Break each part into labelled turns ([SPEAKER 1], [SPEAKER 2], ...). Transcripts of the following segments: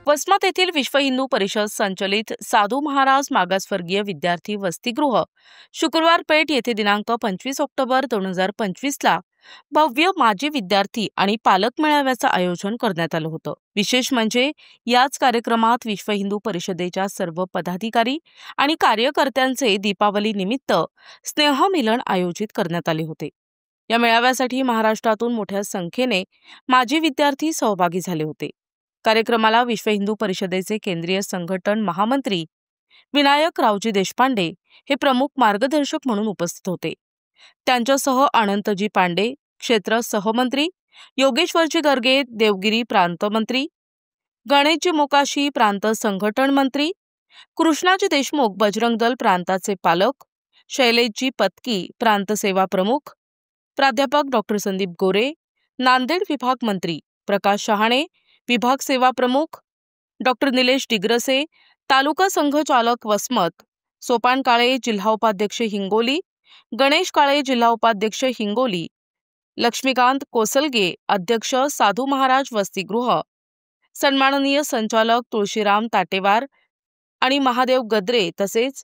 [SPEAKER 1] वसमत येथील विश्व हिंदू परिषद संचलित साधू महाराज मागासवर्गीय विद्यार्थी वसतिगृह शुक्रवार पेठ येथे दिनांक 25 ऑक्टोबर 2025 ला भव्य माजी विद्यार्थी आणि पालक मेळाव्याचं आयोजन करण्यात आलं होतं। विशेष म्हणजे याच कार्यक्रमात विश्व हिंदू परिषदेच्या सर्व पदाधिकारी आणि कार्यकर्त्यांचे दीपावली निमित्त स्नेहमिलन आयोजित करण्यात आले होते। या मेळाव्यासाठी महाराष्ट्रातून मोठ्या संख्येने माजी विद्यार्थी सहभागी झाले होते। कार्यक्रमाला विश्व हिंदू परिषदेचे केंद्रीय संघटन महामंत्री विनायक रावजी देशपांडे हे प्रमुख मार्गदर्शक म्हणून उपस्थित होते। त्यांच्यासह अनंतजी पांडे क्षेत्र सहमंत्री, योगेश्वरजी गर्गे देवगिरी प्रांत मंत्री, गणेशजी मोकाशी प्रांत संघटन मंत्री, कृष्णाजी देशमुख बजरंग दल प्रांताचे पालक, शैलेशजी पत्की प्रांत सेवा प्रमुख, प्राध्यापक डॉक्टर संदीप गोरे नांदेड विभाग मंत्री, प्रकाश शहाणे विभाग सेवा प्रमुख, डॉक्टर निलेश डिग्रसे तालुका संघ चालक वसमत, सोपान काळे जिल्हा उपाध्यक्ष हिंगोली, गणेश काळे जिल्हा उपाध्यक्ष हिंगोली, लक्ष्मीकांत कोसलगे अध्यक्ष साधू महाराज वसतिगृह, सन्माननीय संचालक तुळशीराम ताटेवार आणि महादेव गद्रे तसेच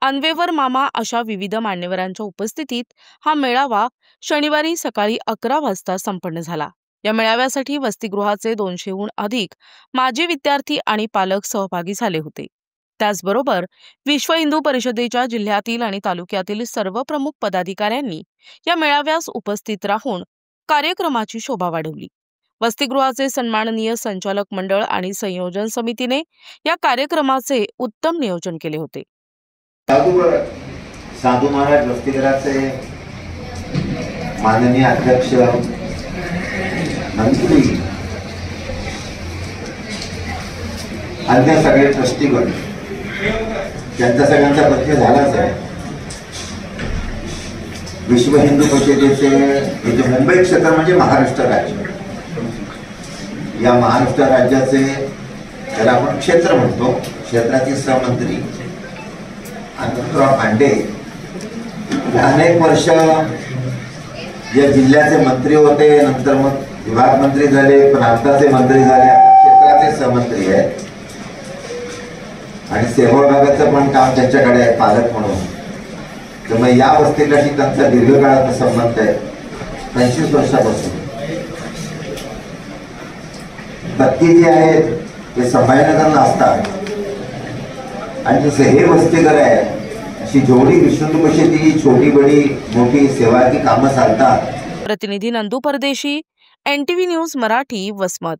[SPEAKER 1] अन्वेवर मामा अशा विविध मान्यवरांच्या उपस्थितीत हा मेळावा शनिवारी सकाळी 11 वाजता संपन्न झाला। या मेळाव्यासाठी वसतिगृहाचे 200हून अधिक माजी विद्यार्थी आणि पालक सहभागी झाले होते। त्याचबरोबर विश्व हिंदू परिषदेच्या जिल्ह्यातील आणि तालुक्यातील सर्व प्रमुख पदाधिकाऱ्यांनी या मेळाव्यास उपस्थित राहून कार्यक्रमाची शोभा वाढवली। वसतिगृहाचे सन्माननीय संचालक मंडळ आणि संयोजन समितीने या कार्यक्रमाचे उत्तम नियोजन केले होते।
[SPEAKER 2] साधू महाराज वसतिगृहाचे माननीय अध्यक्ष मंत्री, अन्य सगळे ट्रस्टीगण त्यांचा सगळ्यांचा परिचय झालाच आहे। विश्व हिंदू परिषदेचे हे मुंबई क्षेत्र म्हणजे महाराष्ट्र राज्य, या महाराष्ट्र राज्याचे त्याला आपण क्षेत्र म्हणतो, क्षेत्राचे सहमंत्री अनंतराव पांडे अनेक वर्ष या जिल्ह्याचे मंत्री होते, नंतर मग विभाग मंत्री झाले, प्रांताचे मंत्री झाले, क्षेत्राचे सहमंत्री आहेत आणि सेवा विभागाचं पण काम त्यांच्याकडे आहे पालक म्हणून। त्यामुळे या वसतिगृहाशी त्यांचा दीर्घकाळाचा संबंध आहे, 25 वर्षापासून। पत्ती जे आहेत ते संभाजीनगरला असतात आणि जसं हे वसतिगृह आहे अशी जेवढी विश्व हिंदू परिषदेची छोटी बडी मोठी सेवाची कामं चालतात।
[SPEAKER 1] प्रतिनिधी नंदू परदेशी, NTV न्यूज मराठी, वसमत।